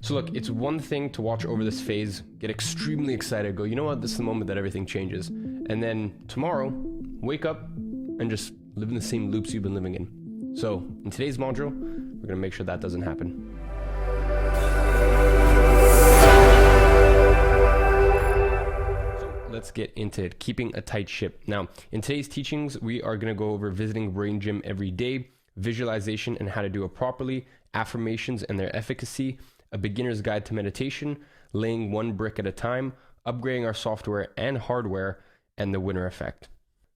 So look, it's one thing to watch over this phase, get extremely excited, go, you know what, this is the moment that everything changes. And then tomorrow, wake up and just live in the same loops you've been living in. So in today's module, we're gonna make sure that doesn't happen. Let's get into it, keeping a tight ship. Now, in today's teachings, we are going to go over visiting Brain Gym every day, visualization and how to do it properly, affirmations and their efficacy, a beginner's guide to meditation, laying one brick at a time, upgrading our software and hardware, and the winner effect.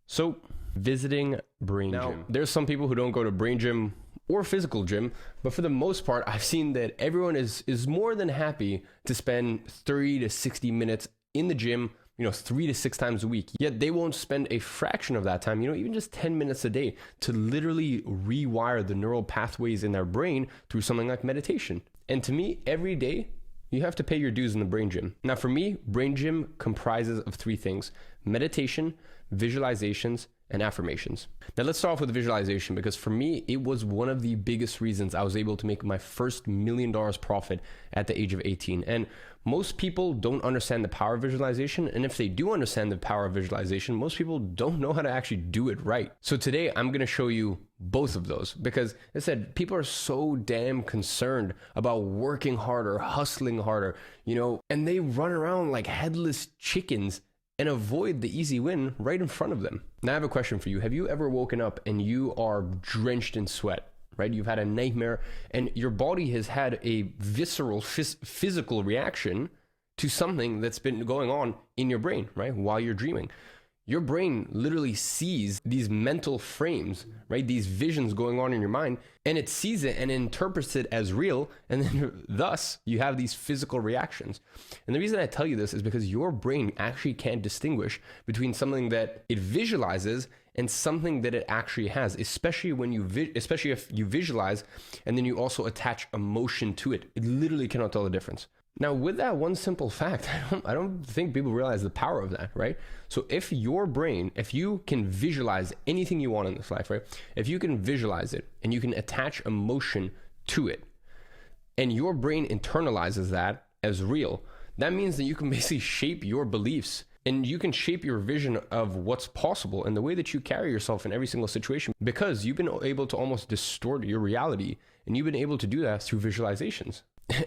So, visiting Brain Gym. There's some people who don't go to Brain Gym or physical gym, but for the most part, I've seen that everyone is more than happy to spend 30 to 60 minutes in the gym, 3 to 6 times a week. Yet they won't spend a fraction of that time, even just 10 minutes a day to literally rewire the neural pathways in their brain through something like meditation. And to me, every day, you have to pay your dues in the Brain Gym. Now for me, Brain Gym comprises of 3 things: meditation, visualizations, and affirmations. Now let's start off with visualization, because for me, it was one of the biggest reasons I was able to make my first $1 million profit at the age of 18. And most people don't understand the power of visualization. And if they do understand the power of visualization, most people don't know how to actually do it right. So today I'm gonna show you both of those, because as I said, people are so damn concerned about working harder, hustling harder, and they run around like headless chickens and avoid the easy win right in front of them. Now I have a question for you. Have you ever woken up and you are drenched in sweat, right? You've had a nightmare and your body has had a visceral physical reaction to something that's been going on in your brain, right? While you're dreaming. Your brain literally sees these mental frames, right? These visions going on in your mind, and it sees it and interprets it as real. And then thus you have these physical reactions. And the reason I tell you this is because your brain actually can't distinguish between something that it visualizes and something that it actually has, especially if you visualize and then you also attach emotion to it. It literally cannot tell the difference. Now, with that one simple fact, I don't think people realize the power of that, right? So if your brain, if you can visualize anything you want in this life, right? If you can visualize it and you can attach emotion to it, and your brain internalizes that as real, that means that you can basically shape your beliefs and you can shape your vision of what's possible and the way that you carry yourself in every single situation, because you've been able to almost distort your reality, and you've been able to do that through visualizations.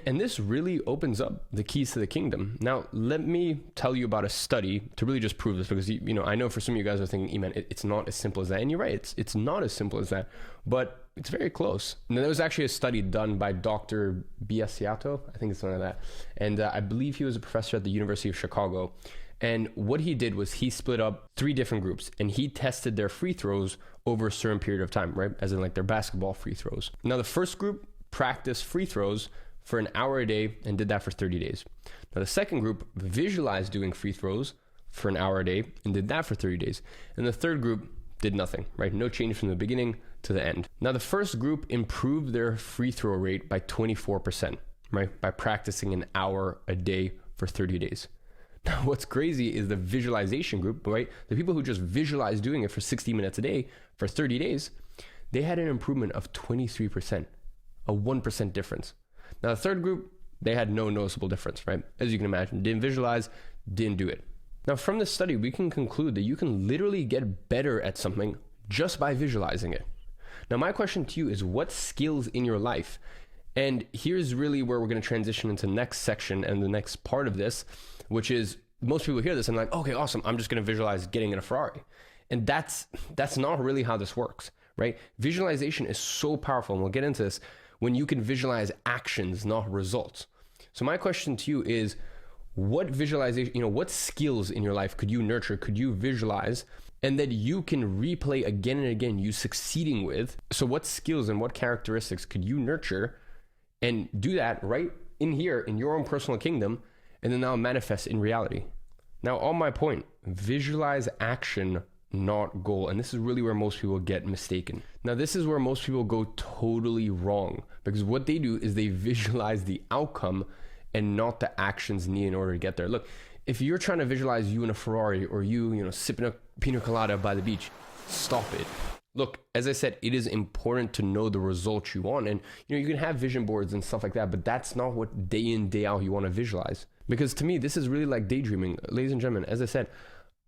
And this really opens up the keys to the kingdom. Now, let me tell you about a study to really just prove this, because I know for some of you guys are thinking, Eman, it's not as simple as that. And you're right, it's not as simple as that, but it's very close. And there was actually a study done by Dr. Biasiato, I think it's something like that. And I believe he was a professor at the University of Chicago. And what he did was he split up 3 different groups, and he tested their free throws over a certain period of time, right? As in like their basketball free throws. Now, the first group practiced free throws for an hour a day and did that for 30 days. Now, the second group visualized doing free throws for an hour a day and did that for 30 days. And the third group did nothing, right? No change from the beginning to the end. Now, the first group improved their free throw rate by 24%, right? By practicing an hour a day for 30 days. Now, what's crazy is the visualization group, right? The people who just visualize doing it for 60 minutes a day for 30 days, they had an improvement of 23%, a 1% difference. Now, the third group, they had no noticeable difference, right? As you can imagine, didn't visualize, didn't do it. Now, from this study, we can conclude that you can literally get better at something just by visualizing it. Now, my question to you is, what skills in your life? And here's really where we're going to transition into the next section and the next part of this, which is most people hear this and like, okay, awesome, I'm just going to visualize getting in a Ferrari. And that's not really how this works, right? Visualization is so powerful, and we'll get into this, when you can visualize actions, not results. So my question to you is, what visualization, what skills in your life could you nurture, could you visualize, and that you can replay again and again you succeeding with? So what skills and what characteristics could you nurture and do that right in here in your own personal kingdom, and then now manifest in reality? Now, on my point, visualize action, not goal. And this is really where most people get mistaken. Now, this is where most people go totally wrong, because what they do is they visualize the outcome and not the actions needed in order to get there. Look, if you're trying to visualize you in a Ferrari, or you sipping a pina colada by the beach, stop it. Look, as I said, it is important to know the results you want. And you can have vision boards and stuff like that, but that's not what day in, day out you want to visualize. Because to me, this is really like daydreaming. Ladies and gentlemen, as I said,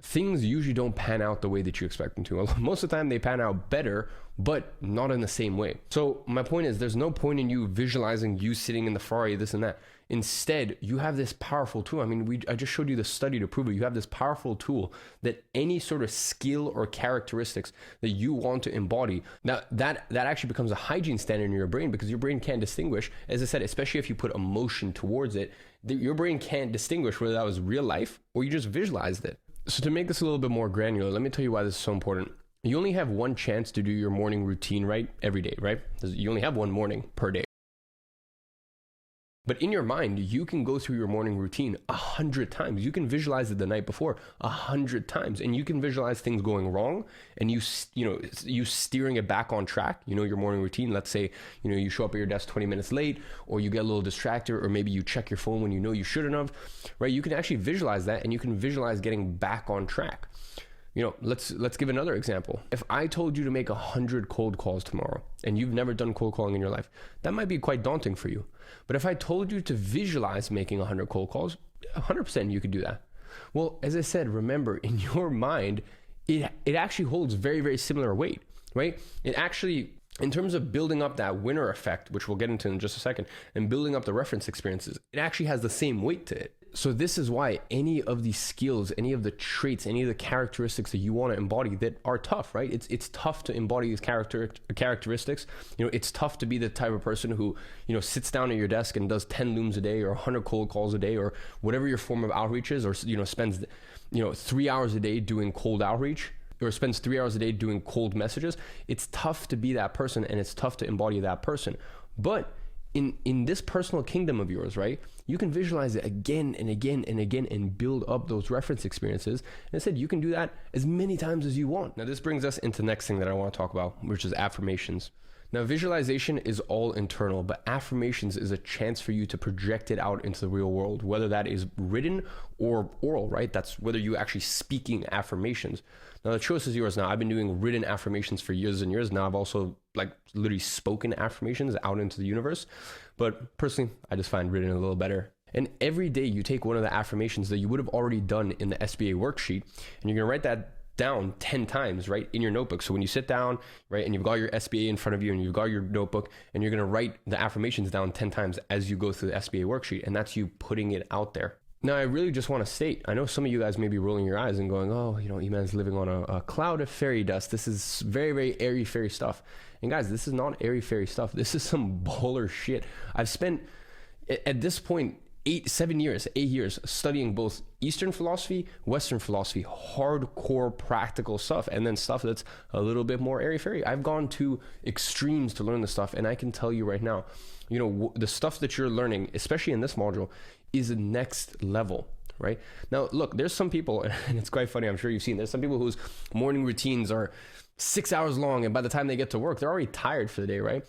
things usually don't pan out the way that you expect them to. Most of the time they pan out better, but not in the same way. So my point is, there's no point in you visualizing you sitting in the Ferrari, this and that. Instead, you have this powerful tool. I mean, I just showed you the study to prove it. You have this powerful tool that any sort of skill or characteristics that you want to embody, now that actually becomes a hygiene standard in your brain, because your brain can't distinguish, as I said, especially if you put emotion towards it, your brain can't distinguish whether that was real life or you just visualized it. So to make this a little bit more granular, let me tell you why this is so important. You only have one chance to do your morning routine right every day, right? You only have one morning per day. But in your mind, you can go through your morning routine 100 times. You can visualize it the night before 100 times, and you can visualize things going wrong and you steering it back on track. Your morning routine, let's say, you show up at your desk 20 minutes late, or you get a little distracted, or maybe you check your phone when you shouldn't have, right? You can actually visualize that, and you can visualize getting back on track. Let's give another example. If I told you to make 100 cold calls tomorrow and you've never done cold calling in your life, that might be quite daunting for you. But if I told you to visualize making 100 cold calls, 100% you could do that. Well, as I said, remember, in your mind, it actually holds very, very similar weight, right? It actually, in terms of building up that winner effect, which we'll get into in just a second, and building up the reference experiences, it actually has the same weight to it. So this is why any of these skills, any of the traits, any of the characteristics that you want to embody that are tough, right? It's tough to embody these characteristics. It's tough to be the type of person who, sits down at your desk and does 10 looms a day or 100 cold calls a day or whatever your form of outreach is, or, spends, 3 hours a day doing cold outreach, or spends 3 hours a day doing cold messages. It's tough to be that person, and it's tough to embody that person. But in this personal kingdom of yours, right, you can visualize it again and again and again and build up those reference experiences. And I said, you can do that as many times as you want. Now, this brings us into the next thing that I want to talk about, which is affirmations. Now, visualization is all internal, but affirmations is a chance for you to project it out into the real world, whether that is written or oral, right? That's whether you actually speaking affirmations. Now, the choice is yours. Now, I've been doing written affirmations for years and years. Now, I've also literally spoken affirmations out into the universe. But personally, I just find written a little better. And every day you take one of the affirmations that you would have already done in the SBA worksheet, and you're going to write that down 10 times, right, in your notebook. So when you sit down, right, and you've got your SBA in front of you and you've got your notebook, and you're going to write the affirmations down 10 times as you go through the SBA worksheet, and that's you putting it out there. Now, I really just want to state, I know some of you guys may be rolling your eyes and going, oh, Iman's living on a cloud of fairy dust. This is very, very airy fairy stuff. And guys, this is not airy fairy stuff. This is some baller shit. I've spent, at this point, 8 years studying both Eastern philosophy, Western philosophy, hardcore practical stuff, and then stuff that's a little bit more airy-fairy. I've gone to extremes to learn this stuff, and I can tell you right now, the stuff that you're learning, especially in this module, is the next level, right? Now, look, there's some people, and it's quite funny, I'm sure you've seen, there's some people whose morning routines are 6 hours long, and by the time they get to work, they're already tired for the day, right?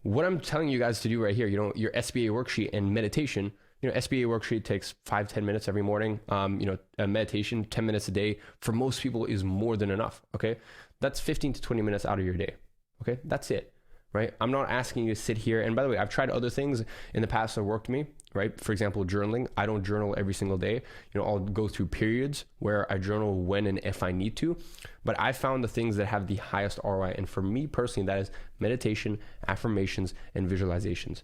What I'm telling you guys to do right here, your SBA worksheet and meditation, SBA worksheet takes 5-10 minutes every morning. A meditation, 10 minutes a day, for most people is more than enough, okay? That's 15 to 20 minutes out of your day, okay? That's it, right? I'm not asking you to sit here. And by the way, I've tried other things in the past that worked for me, right? For example, journaling. I don't journal every single day. I'll go through periods where I journal when and if I need to. But I found the things that have the highest ROI. And for me personally, that is meditation, affirmations, and visualizations.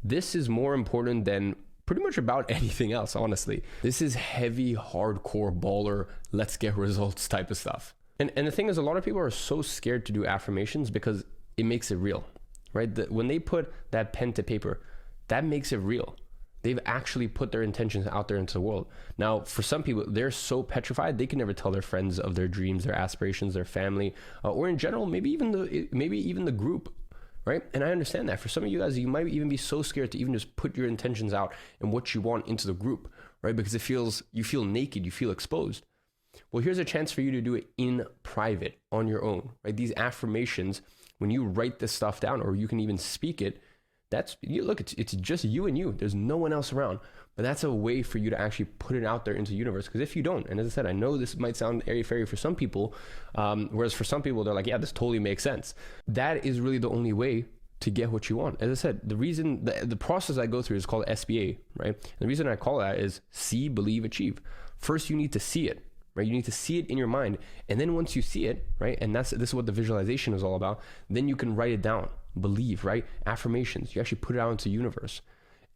This is more important than pretty much about anything else, honestly. This is heavy, hardcore baller, let's get results type of stuff. And the thing is, a lot of people are so scared to do affirmations because it makes it real, right? When they put that pen to paper, that makes it real. They've actually put their intentions out there into the world. Now, for some people, they're so petrified, they can never tell their friends of their dreams, their aspirations, their family, or in general, maybe even the group, right? And I understand that. For some of you guys, you might even be so scared to even just put your intentions out and what you want into the group, right? Because you feel naked, you feel exposed. Well, here's a chance for you to do it in private, on your own, right? These affirmations, when you write this stuff down, or you can even speak it, That's you look, it's just you and you. There's no one else around. But that's a way for you to actually put it out there into the universe. Because if you don't, and as I said, I know this might sound airy-fairy for some people, whereas for some people, they're like, yeah, this totally makes sense. That is really the only way to get what you want. As I said, the reason, the process I go through is called SBA, right? And the reason I call that is see, believe, achieve. First, you need to see it, right? You need to see it in your mind. And then once you see it, right? And this is what the visualization is all about. Then you can write it down, believe, right? Affirmations, you actually put it out into the universe.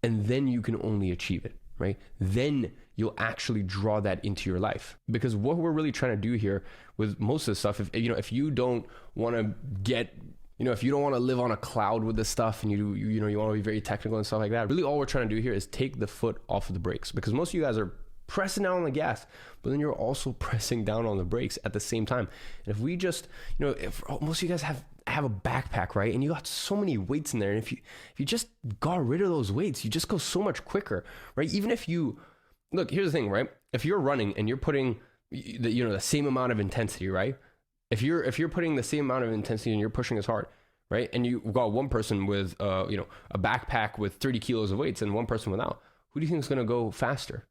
And then you can only achieve it, right? Then you'll actually draw that into your life. Because what we're really trying to do here with most of this stuff, if you don't want to get, if you don't want to live on a cloud with this stuff, and you want to be very technical and stuff like that, really all we're trying to do here is take the foot off of the brakes. Because most of you guys are pressing down on the gas, but then you're also pressing down on the brakes at the same time. And if we just, if most of you guys have a backpack, right? And you got so many weights in there. And if you just got rid of those weights, you just go so much quicker, right? Even if you, look, here's the thing, right? If you're running and you're putting the same amount of intensity, right? If you're putting the same amount of intensity and you're pushing as hard, right? And you got one person with, a backpack with 30 kilos of weights and one person without, who do you think is going to go faster?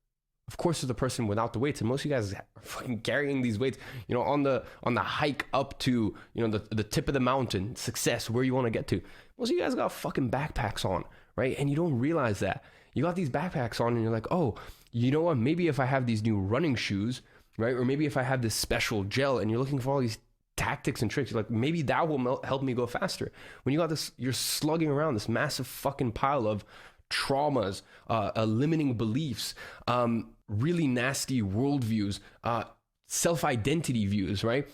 Of course, it's the person without the weights. And most of you guys are fucking carrying these weights, on the hike up to, the tip of the mountain, success, where you want to get to. Most of you guys got fucking backpacks on, right? And you don't realize that. You got these backpacks on and you're like, oh, you know what? Maybe if I have these new running shoes, right? Or maybe if I have this special gel, and you're looking for all these tactics and tricks, you're like, maybe that will help me go faster. When you got this, you're slugging around this massive fucking pile of traumas, limiting beliefs, really nasty worldviews, self-identity views, right?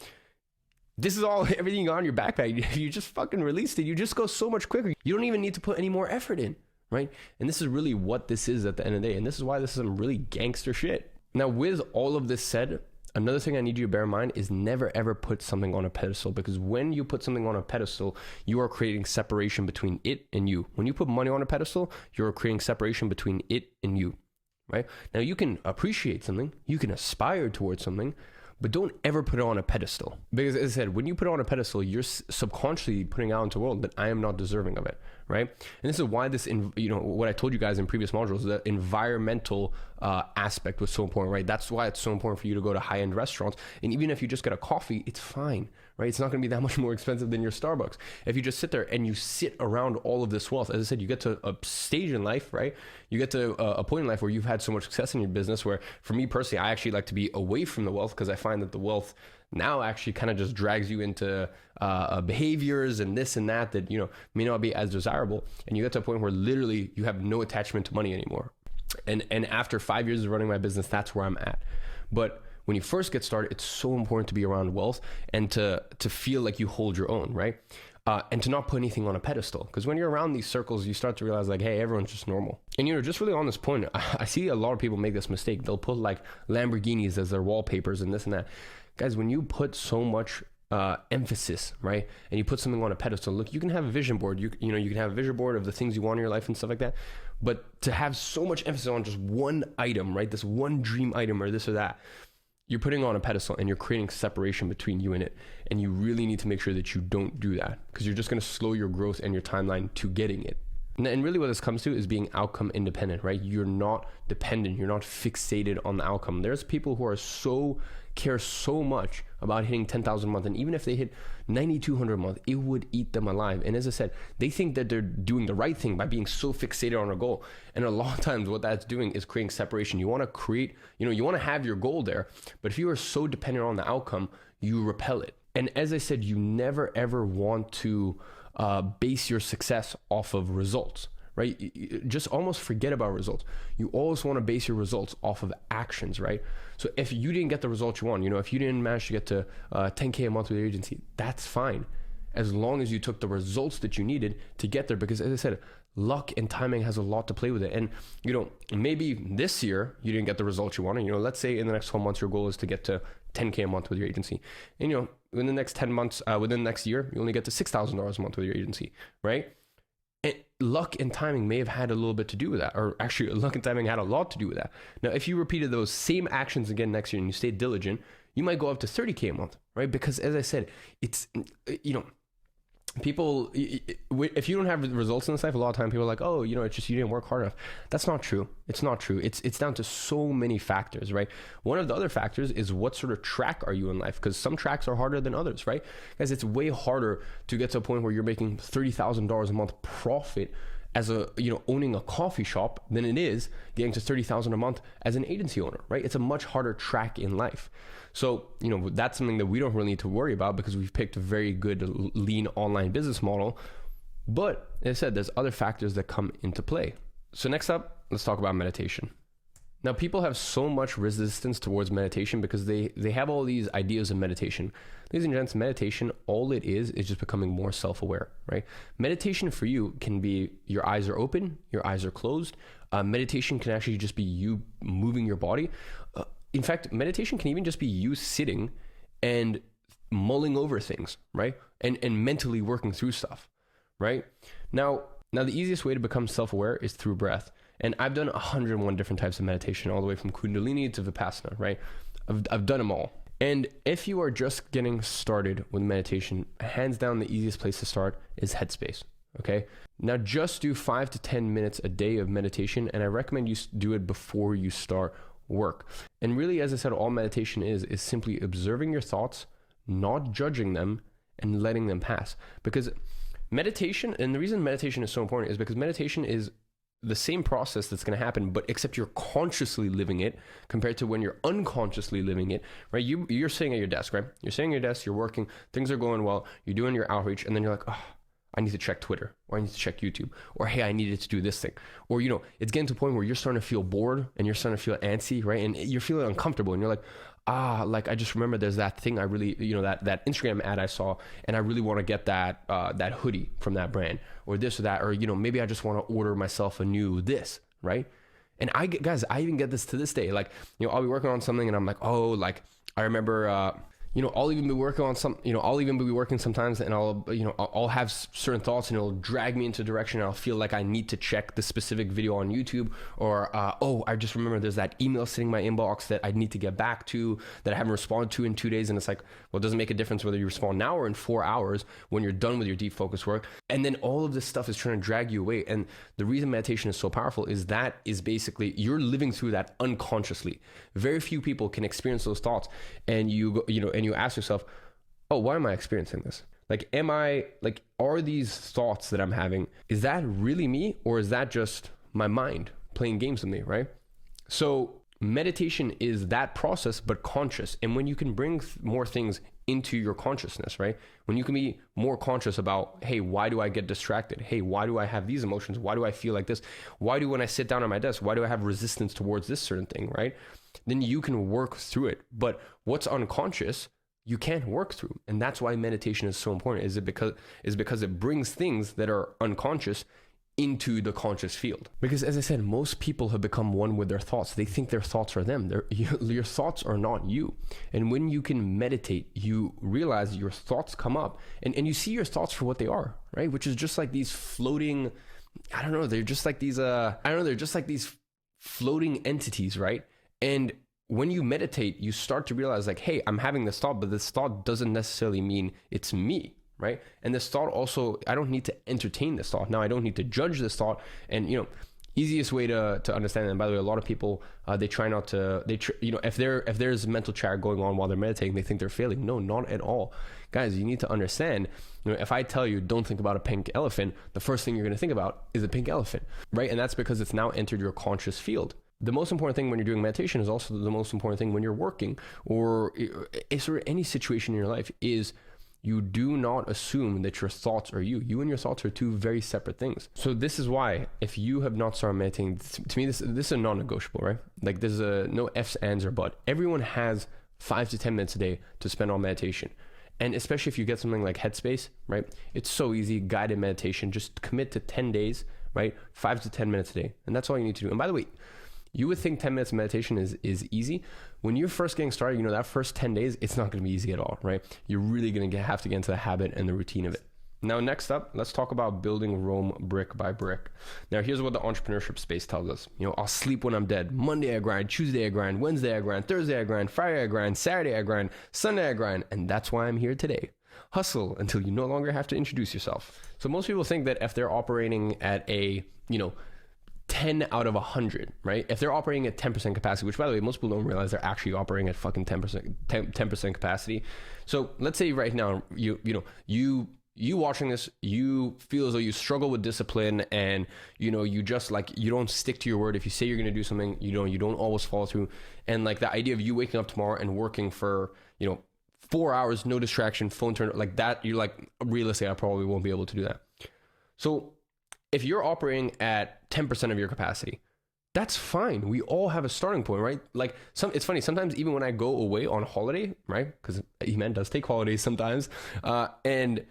This is all everything you got on your backpack. If you just fucking released it, you just go so much quicker. You don't even need to put any more effort in, right? And this is really what this is at the end of the day. And this is why this is some really gangster shit. Now, with all of this said, another thing I need you to bear in mind is never ever put something on a pedestal, because when you put something on a pedestal, you are creating separation between it and you. When you put money on a pedestal, you're creating separation between it and you, right? Now, you can appreciate something, you can aspire towards something, but don't ever put it on a pedestal. Because as I said, when you put it on a pedestal, you're subconsciously putting out into the world that I am not deserving of it, right? And this is why this, what I told you guys in previous modules, the environmental aspect was so important, right? That's why it's so important for you to go to high-end restaurants. And even if you just get a coffee, it's fine, right? It's not going to be that much more expensive than your Starbucks. If you just sit there and you sit around all of this wealth, as I said, you get to a stage in life, right? You get to a point in life where you've had so much success in your business, where for me personally, I actually like to be away from the wealth, because I find that the wealth now actually kind of just drags you into behaviors and this and that may not be as desirable. And you get to a point where literally you have no attachment to money anymore. And after 5 years of running my business, that's where I'm at. But when you first get started, it's so important to be around wealth and to feel like you hold your own, right? And to not put anything on a pedestal. Because when you're around these circles, you start to realize like, hey, everyone's just normal. And just really on this point, I see a lot of people make this mistake. They'll put like Lamborghinis as their wallpapers and this and that. Guys, when you put so much emphasis, right, and you put something on a pedestal, look, you can have a vision board. You can have a vision board of the things you want in your life and stuff like that. But to have so much emphasis on just one item, right, this one dream item or this or that, you're putting on a pedestal and you're creating separation between you and it. And you really need to make sure that you don't do that, because you're just going to slow your growth and your timeline to getting it. And really what this comes to is being outcome independent, right? You're not dependent. You're not fixated on the outcome. There's people who care so much about hitting 10,000 a month. And even if they hit 9,200 a month, it would eat them alive. And as I said, they think that they're doing the right thing by being so fixated on a goal. And a lot of times what that's doing is creating separation. You want to create, you want to have your goal there. But if you are so dependent on the outcome, you repel it. And as I said, you never ever want to base your success off of results, right? Just almost forget about results. You always want to base your results off of actions, right? So if you didn't get the results you want, if you didn't manage to get to 10K a month with your agency, that's fine, as long as you took the results that you needed to get there. Because as I said, luck and timing has a lot to play with it. And maybe this year you didn't get the results you wanted. Let's say in the next 12 months your goal is to get to 10K a month with your agency, and in the next 10 months, within the next year, you only get to $6,000 a month with your agency, right? And luck and timing may have had a little bit to do with that, or actually luck and timing had a lot to do with that. Now, if you repeated those same actions again next year and you stayed diligent, you might go up to 30K a month, right? Because as I said, it's, people, if you don't have results in this life, a lot of time people are like, oh, it's just you didn't work hard enough. That's not true. It's not true. It's down to so many factors, right? One of the other factors is what sort of track are you in life, because some tracks are harder than others, right? Guys, it's way harder to get to a point where you're making $30,000 a month profit as owning a coffee shop than it is getting to $30,000 a month as an agency owner, right? It's a much harder track in life. So, that's something that we don't really need to worry about because we've picked a very good lean online business model. But as I said, there's other factors that come into play. So next up, let's talk about meditation. Now, people have so much resistance towards meditation because they have all these ideas of meditation. Ladies and gents, meditation, all it is just becoming more self-aware, right? Meditation for you can be your eyes are open, your eyes are closed. Meditation can actually just be you moving your body. In fact, meditation can even just be you sitting and mulling over things, right? And mentally working through stuff, right? Now the easiest way to become self-aware is through breath. And I've done 101 different types of meditation, all the way from Kundalini to Vipassana, right? I've done them all. And if you are just getting started with meditation, hands down, the easiest place to start is Headspace, okay? Now just do 5 to 10 minutes a day of meditation, and I recommend you do it before you start work. And really, as I said, all meditation is simply observing your thoughts, not judging them, and letting them pass. Because meditation, and the reason meditation is so important is because meditation is the same process that's going to happen, but except you're consciously living it compared to when you're unconsciously living it, right? You're sitting at your desk, right? You're sitting at your desk, you're working, things are going well, you're doing your outreach, and then you're like, oh, I need to check Twitter, or I need to check YouTube, or hey, I needed to do this thing. Or, it's getting to a point where you're starting to feel bored and you're starting to feel antsy, right? And you're feeling uncomfortable and you're like, like I just remember there's that thing I really, that Instagram ad I saw, and I really want to get that hoodie from that brand, or this or that, or, maybe I just want to order myself a new this, right? And I even get this to this day. Like, I'll be working on something and I'm like, oh, like I remember, I'll even be working on I'll even be working sometimes, and I'll have certain thoughts and it'll drag me into a direction, and I'll feel like I need to check the specific video on YouTube, or, I just remember there's that email sitting in my inbox that I need to get back to that I haven't responded to in 2 days. And it's like, well, it doesn't make a difference whether you respond now or in 4 hours when you're done with your deep focus work. And then all of this stuff is trying to drag you away. And the reason meditation is so powerful is that is basically you're living through that unconsciously. Very few people can experience those thoughts, and you ask yourself, oh, why am I experiencing this? Like, are these thoughts that I'm having, is that really me, or is that just my mind playing games with me, right? So meditation is that process, but conscious. And when you can bring more things into your consciousness, right? When you can be more conscious about, hey, why do I get distracted? Hey, why do I have these emotions? Why do I feel like this? Why do when I sit down at my desk, why do I have resistance towards this certain thing, right? Then you can work through it. But what's unconscious, you can't work through. And that's why meditation is so important, is because it brings things that are unconscious into the conscious field. Because as I said, most people have become one with their thoughts. They think their thoughts are them. Your thoughts are not you. And when you can meditate, you realize your thoughts come up, and you see your thoughts for what they are, right? Which is just like these floating, they're just like these floating entities, right? And when you meditate, you start to realize like, hey, I'm having this thought, but this thought doesn't necessarily mean it's me, right? And this thought also, I don't need to entertain this thought. Now, I don't need to judge this thought. And, easiest way to understand it, and by the way, a lot of people, they try not to, if there's mental chatter going on while they're meditating, they think they're failing. No, not at all. Guys, you need to understand, if I tell you don't think about a pink elephant, the first thing you're going to think about is a pink elephant, right? And that's because it's now entered your conscious field. The most important thing when you're doing meditation is also the most important thing when you're working, or is there any situation in your life, is you do not assume that your thoughts are you. You and your thoughts are two very separate things. So this is why, if you have not started meditating, to me, this is a non-negotiable, right? Like, there's no ifs, ands, or but. Everyone has 5 to 10 minutes a day to spend on meditation. And especially if you get something like Headspace, right? It's so easy, guided meditation. Just commit to 10 days, right? 5 to 10 minutes a day. And that's all you need to do. And by the way, you would think 10 minutes of meditation is easy. When you're first getting started, that first 10 days, it's not going to be easy at all, right? You're really going to have to get into the habit and the routine of it. Now, next up, let's talk about building Rome brick by brick. Now, here's what the entrepreneurship space tells us. I'll sleep when I'm dead. Monday I grind, Tuesday I grind, Wednesday I grind, Thursday I grind, Friday I grind, Saturday I grind, Sunday I grind. And that's why I'm here today. Hustle until you no longer have to introduce yourself. So most people think that if they're operating at a, 10 out of 100, right? If they're operating at 10% capacity, which by the way, most people don't realize they're actually operating at fucking 10% capacity. So let's say right now, you watching this, you feel as though you struggle with discipline, and you just you don't stick to your word. If you say you're going to do something, you don't always follow through. And like the idea of you waking up tomorrow and working for 4 hours, no distraction, phone turn, like that, you're like, realistically, I probably won't be able to do that. So if you're operating at 10% of your capacity, that's fine. We all have a starting point, right? Like it's funny, sometimes even when I go away on holiday, right? Because Eman does take holidays sometimes. And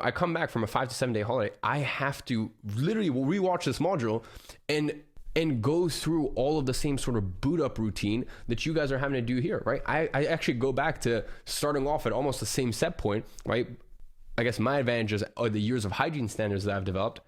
I come back from a 5 to 7 day holiday. I have to literally rewatch this module and go through all of the same sort of boot up routine that you guys are having to do here, right? I actually go back to starting off at almost the same set point, right? I guess my advantages are the years of hygiene standards that I've developed,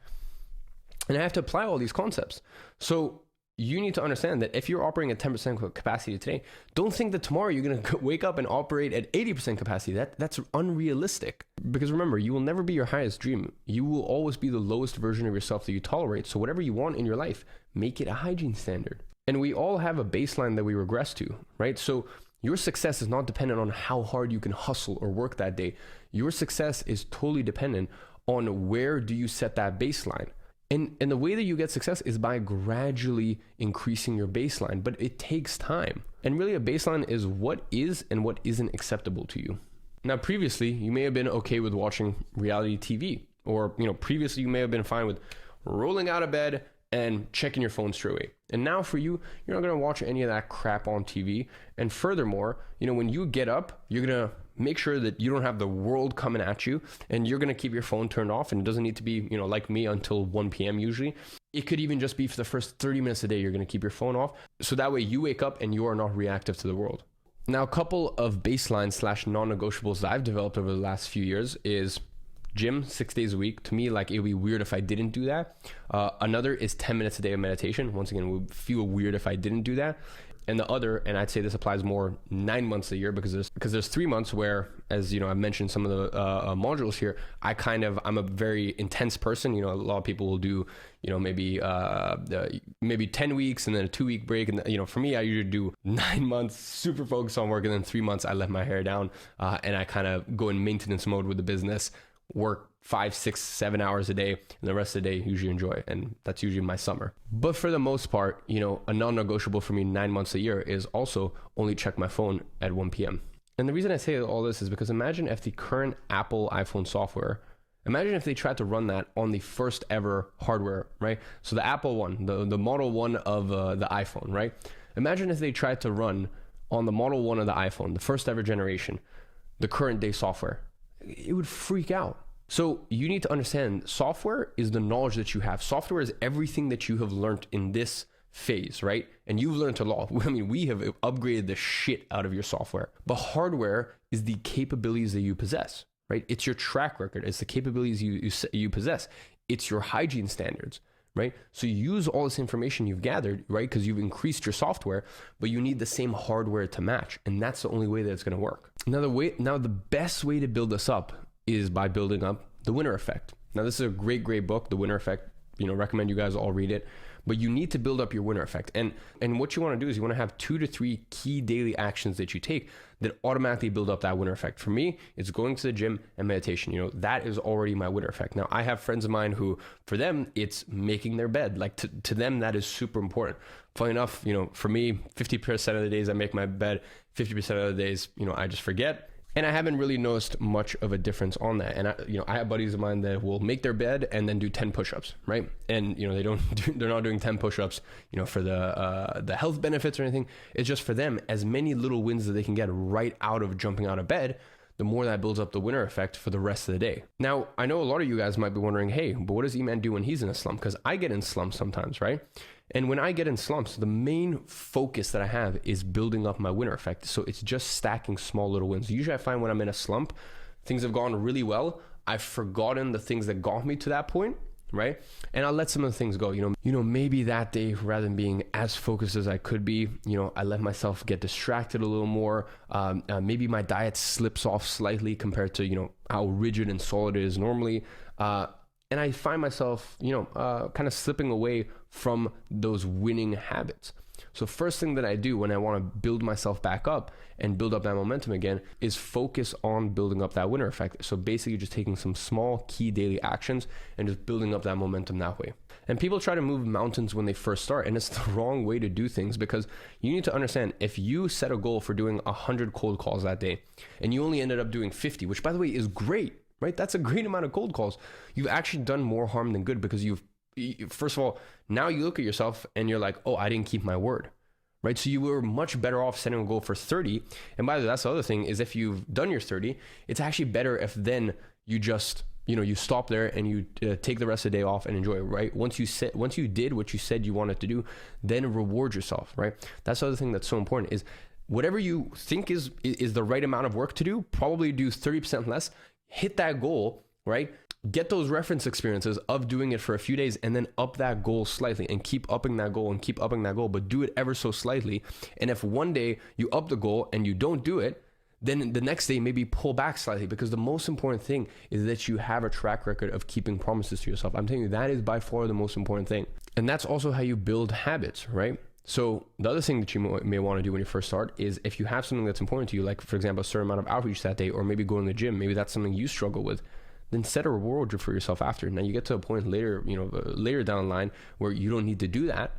and I have to apply all these concepts. So you need to understand that if you're operating at 10% capacity today, don't think that tomorrow you're going to wake up and operate at 80% capacity. That's unrealistic. Because remember, you will never be your highest dream. You will always be the lowest version of yourself that you tolerate. So whatever you want in your life, make it a hygiene standard. And we all have a baseline that we regress to, right? So your success is not dependent on how hard you can hustle or work that day. Your success is totally dependent on where do you set that baseline. And the way that you get success is by gradually increasing your baseline, but it takes time. And really a baseline is what is and what isn't acceptable to you. Now, previously, you may have been okay with watching reality TV, or, previously you may have been fine with rolling out of bed and checking your phone straight away. And now for you, you're not going to watch any of that crap on TV. And furthermore, when you get up, you're going to make sure that you don't have the world coming at you, and you're going to keep your phone turned off. And it doesn't need to be, like me, until 1 p.m. usually. It could even just be for the first 30 minutes a day, you're going to keep your phone off. So that way you wake up and you are not reactive to the world. Now, a couple of baseline / non-negotiables that I've developed over the last few years is gym 6 days a week. To me, it would be weird if I didn't do that. Another is 10 minutes a day of meditation. Once again, it would feel weird if I didn't do that. And the other, and I'd say this applies more 9 months a year, because there's 3 months where, as I've mentioned some of the modules here, I'm a very intense person. A lot of people will do, maybe 10 weeks and then a 2-week break. And, for me, I usually do 9 months, super focused on work. And then 3 months, I let my hair down and I kind of go in maintenance mode with the business, work 5, 6, 7 hours a day, and the rest of the day usually enjoy. And that's usually my summer. But for the most part, a non-negotiable for me 9 months a year is also only check my phone at 1 p.m. And the reason I say all this is because imagine if the current Apple iPhone software, imagine if they tried to run that on the first ever hardware, right? So the Apple one, the Model 1 of the iPhone, right? Imagine if they tried to run on the Model 1 of the iPhone, the first ever generation, the current day software. It would freak out. So you need to understand, software is the knowledge that you have. Software is everything that you have learned in this phase, right? And you've learned a lot. I mean, we have upgraded the shit out of your software. But hardware is the capabilities that you possess, right? It's your track record. It's the capabilities you possess. It's your hygiene standards, right? So you use all this information you've gathered, right? Because you've increased your software, but you need the same hardware to match. And that's the only way that it's going to work. Now, the best way to build this up is by building up the winner effect. Now, this is a great book, The Winner Effect. Recommend you guys all read it. But you need to build up your winner effect. And what you want to do is you want to have 2 to 3 key daily actions that you take that automatically build up that winner effect. For me, it's going to the gym and meditation. That is already my winner effect. Now, I have friends of mine who, for them, it's making their bed. Like to them, that is super important. Funny enough, for me, 50% of the days I make my bed, 50% of the days, I just forget. And I haven't really noticed much of a difference on that. And I have buddies of mine that will make their bed and then do 10 push-ups, right? And they're not doing 10 push-ups, for the health benefits or anything. It's just for them, as many little wins that they can get right out of jumping out of bed, the more that builds up the winner effect for the rest of the day. Now, I know a lot of you guys might be wondering, hey, but what does Eman do when he's in a slump? Because I get in slumps sometimes, right? And when I get in slumps, the main focus that I have is building up my winner effect. So it's just stacking small little wins. Usually I find when I'm in a slump, things have gone really well. I've forgotten the things that got me to that point, right? And I'll let some of the things go. Maybe that day, rather than being as focused as I could be, I let myself get distracted a little more. Maybe my diet slips off slightly compared to, how rigid and solid it is normally. And I find myself, kind of slipping away from those winning habits. So first thing that I do when I want to build myself back up and build up that momentum again is focus on building up that winner effect. So basically just taking some small key daily actions and just building up that momentum that way. And people try to move mountains when they first start, and it's the wrong way to do things, because you need to understand, if you set a goal for doing 100 cold calls that day and you only ended up doing 50, which by the way is great, right? That's a great amount of cold calls. You've actually done more harm than good, because first of all, now you look at yourself and you're like, oh, I didn't keep my word, right? So you were much better off setting a goal for 30. And by the way, that's the other thing, is if you've done your 30, it's actually better if then you just, you stop there and you take the rest of the day off and enjoy it, right? Once you did what you said you wanted to do, then reward yourself, right? That's the other thing that's so important, is whatever you think is the right amount of work to do, probably do 30% less, hit that goal, right? Get those reference experiences of doing it for a few days, and then up that goal slightly, and keep upping that goal and keep upping that goal, but do it ever so slightly. And if one day you up the goal and you don't do it, then the next day maybe pull back slightly, because the most important thing is that you have a track record of keeping promises to yourself. I'm telling you, that is by far the most important thing. And that's also how you build habits, right? So the other thing that you may want to do when you first start is, if you have something that's important to you, like for example, a certain amount of outreach that day, or maybe going to the gym, maybe that's something you struggle with, then set a reward for yourself after. Now you get to a point later, later down the line where you don't need to do that,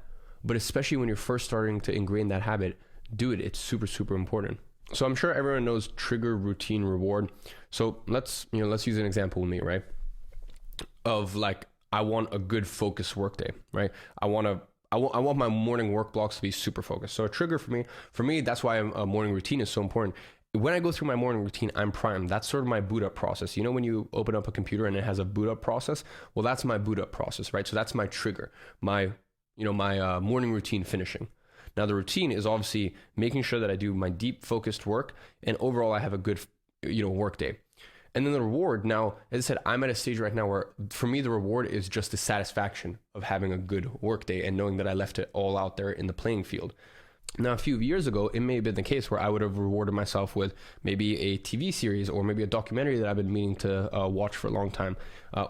but especially when you're first starting to ingrain that habit, do it. It's super, super important. So I'm sure everyone knows trigger, routine, reward. So let's use an example with me, right? Of like, I want a good focused work day, right? I want my morning work blocks to be super focused. So a trigger for me, that's why a morning routine is so important. When I go through my morning routine, I'm primed. That's sort of my boot up process. When you open up a computer and it has a boot up process, well, that's my boot up process, right? So that's my trigger, my morning routine finishing. Now the routine is obviously making sure that I do my deep focused work, and overall I have a good, work day. And then the reward, now, as I said, I'm at a stage right now where for me, the reward is just the satisfaction of having a good work day and knowing that I left it all out there in the playing field. Now, a few years ago, it may have been the case where I would have rewarded myself with maybe a TV series or maybe a documentary that I've been meaning to watch for a long time.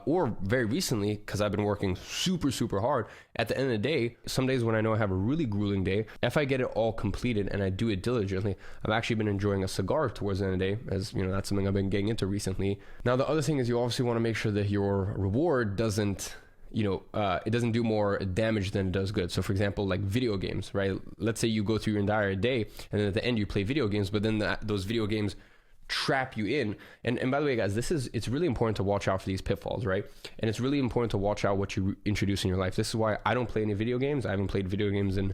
Or very recently, because I've been working super, super hard, at the end of the day, some days when I know I have a really grueling day, if I get it all completed and I do it diligently, I've actually been enjoying a cigar towards the end of the day, as that's something I've been getting into recently. Now, the other thing is you obviously want to make sure that your reward doesn't it doesn't do more damage than it does good. So for example, like video games, right? Let's say you go through your entire day and then at the end you play video games, but then those video games trap you in. And by the way, guys, it's really important to watch out for these pitfalls, right? And it's really important to watch out what you introduce in your life. This is why I don't play any video games. I haven't played video games in,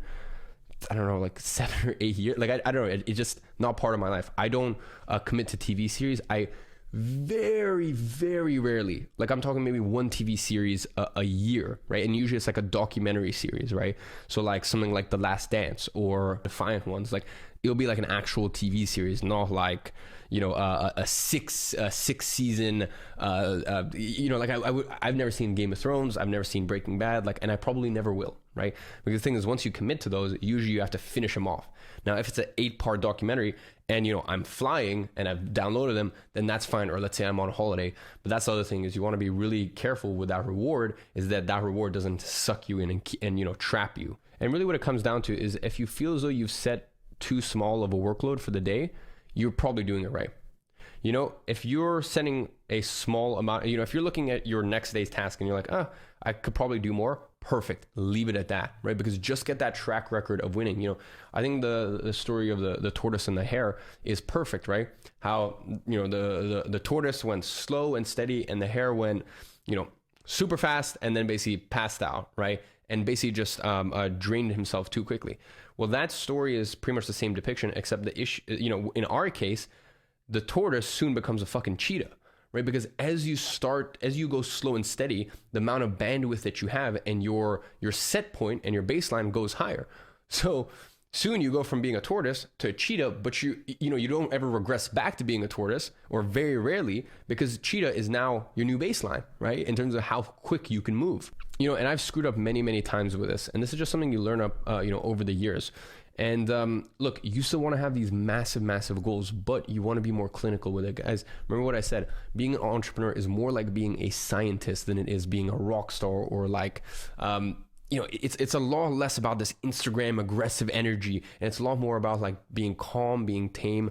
I don't know, like 7 or 8 years. Like, I don't know. It's just not part of my life. I don't commit to TV series. I very, very rarely, like I'm talking maybe one TV series a year, right? And usually it's like a documentary series, right? So like something like The Last Dance or Defiant Ones, like it'll be like an actual TV series, not like a six season like I've never seen Game of Thrones, I've never seen Breaking Bad, and I probably never will, right? Because the thing is, once you commit to those, usually you have to finish them off. Now if it's an 8-part documentary and I'm flying and I've downloaded them, then that's fine. Or let's say I'm on a holiday. But that's the other thing, is you want to be really careful with that reward, is that reward doesn't suck you in and trap you. And really what it comes down to is, if you feel as though you've set too small of a workload for the day, you're probably doing it right. If you're setting a small amount, if you're looking at your next day's task and you're like, I could probably do more, perfect. Leave it at that, right? Because just get that track record of winning. I think the story of the tortoise and the hare is perfect, right? How, the tortoise went slow and steady and the hare went, super fast and then basically passed out, right? And basically just drained himself too quickly. Well, that story is pretty much the same depiction, except the issue, in our case, the tortoise soon becomes a fucking cheetah, right? Because as you go slow and steady, the amount of bandwidth that you have and your set point and your baseline goes higher. So Soon you go from being a tortoise to a cheetah, but you don't ever regress back to being a tortoise, or very rarely, because cheetah is now your new baseline, right? In terms of how quick you can move. And I've screwed up many, many times with this, and this is just something you learn up, over the years. And look, you still want to have these massive, massive goals, but you want to be more clinical with it, guys. Remember what I said, being an entrepreneur is more like being a scientist than it is being a rock star, or like, it's a lot less about this Instagram aggressive energy, and it's a lot more about like being calm, being tame,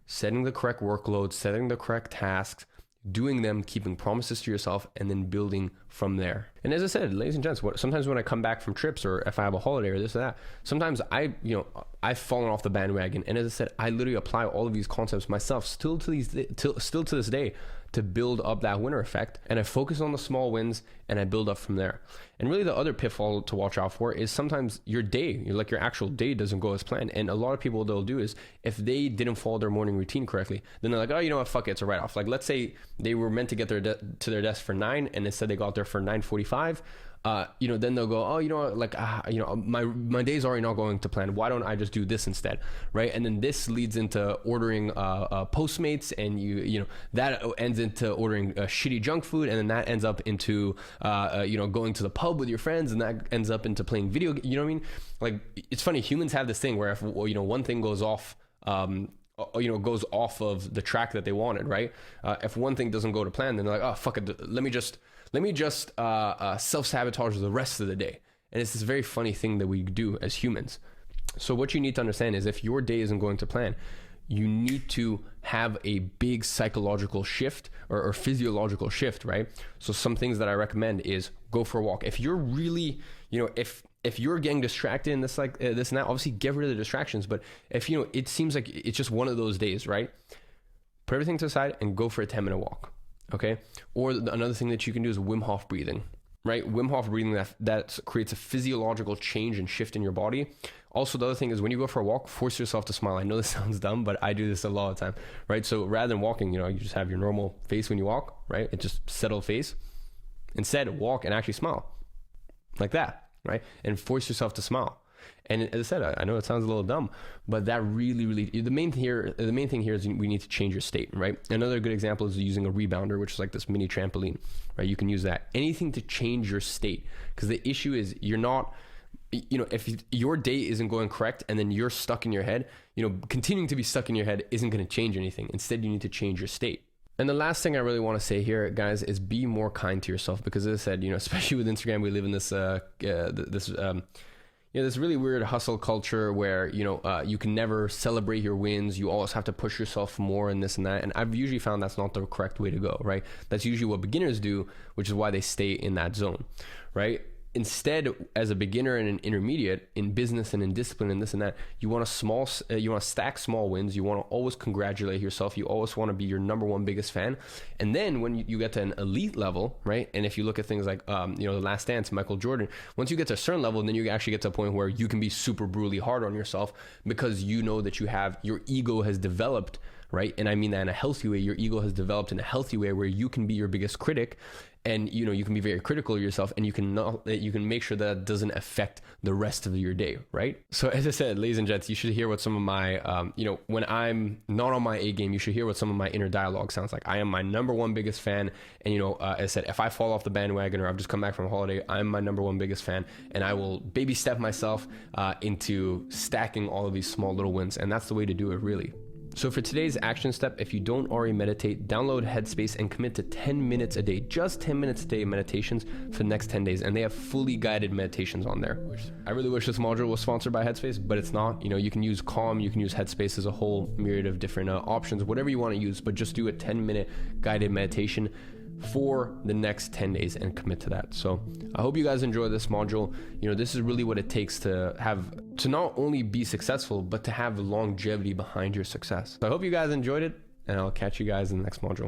setting the correct workload, setting the correct tasks, doing them, keeping promises to yourself, and then building from there. And as I said, ladies and gents, sometimes when I come back from trips, or if I have a holiday or this or that, sometimes I've fallen off the bandwagon. And as I said, I literally apply all of these concepts myself still to this day to build up that winner effect. And I focus on the small wins and I build up from there. And really the other pitfall to watch out for is sometimes your day, your actual day doesn't go as planned. And a lot of people, they'll do is, if they didn't follow their morning routine correctly, then they're like, oh, you know what, fuck it, it's a write-off. Like, let's say they were meant to get to their desk for 9, and instead they got there for 9:45. Then they'll go, oh, you know what, like, my day's already not going to plan. Why don't I just do this instead, right? And then this leads into ordering Postmates, and that ends into ordering shitty junk food, and then that ends up into going to the pub with your friends, and that ends up into playing video. You know what I mean? Like, it's funny, humans have this thing where if one thing goes off, goes off of the track that they wanted, right? If one thing doesn't go to plan, then they're like, oh, fuck it, let me just self-sabotage the rest of the day. And it's this very funny thing that we do as humans. So what you need to understand is, if your day isn't going to plan, you need to have a big psychological shift or physiological shift, right? So some things that I recommend is go for a walk. If you're really, if you're getting distracted in this and that, obviously get rid of the distractions. But if, it seems like it's just one of those days, right? Put everything to the side and go for a 10-minute walk. Okay. Or another thing that you can do is Wim Hof breathing, right? Wim Hof breathing, that creates a physiological change and shift in your body. Also, the other thing is, when you go for a walk, force yourself to smile. I know this sounds dumb, but I do this a lot of the time, right? So rather than walking, you just have your normal face when you walk, right? It's just settled face. Instead, walk and actually smile like that, right? And force yourself to smile. And as I said, I know it sounds a little dumb, but that really, the main thing here is we need to change your state, right? Another good example is using a rebounder, which is like this mini trampoline, right? You can use that. Anything to change your state, because the issue is, you're not, if your day isn't going correct and then you're stuck in your head, continuing to be stuck in your head isn't going to change anything. Instead, you need to change your state. And the last thing I really want to say here, guys, is be more kind to yourself, because as I said, especially with Instagram, we live in this this really weird hustle culture where, you can never celebrate your wins. You always have to push yourself more and this and that. And I've usually found that's not the correct way to go, right? That's usually what beginners do, which is why they stay in that zone, right? Instead, as a beginner and an intermediate in business and in discipline and this and that, you want to stack small wins. You want to always congratulate yourself. You always want to be your number one biggest fan. And then when you get to an elite level, right? And if you look at things like, The Last Dance, Michael Jordan, once you get to a certain level, then you actually get to a point where you can be super brutally hard on yourself, because you know that your ego has developed, right? And I mean that in a healthy way. Your ego has developed in a healthy way where you can be your biggest critic, and you can be very critical of yourself, and you can make sure that doesn't affect the rest of your day, right? So as I said, ladies and gents, you should hear what some of my when I'm not on my A game, you should hear what some of my inner dialogue sounds like. I am my number one biggest fan, and as I said, if I fall off the bandwagon, or I've just come back from a holiday, I'm my number one biggest fan, and I will baby step myself into stacking all of these small little wins, and that's the way to do it, really. So for today's action step, if you don't already meditate, download Headspace and commit to 10 minutes a day, just 10 minutes a day meditations for the next 10 days. And they have fully guided meditations on there. I really wish this module was sponsored by Headspace, but it's not. You can use Calm, you can use Headspace as a whole myriad of different options, whatever you want to use, but just do a 10-minute guided meditation for the next 10 days and commit to that. So I hope you guys enjoy this module. This is really what it takes to not only be successful, but to have longevity behind your success. So I hope you guys enjoyed it, and I'll catch you guys in the next module.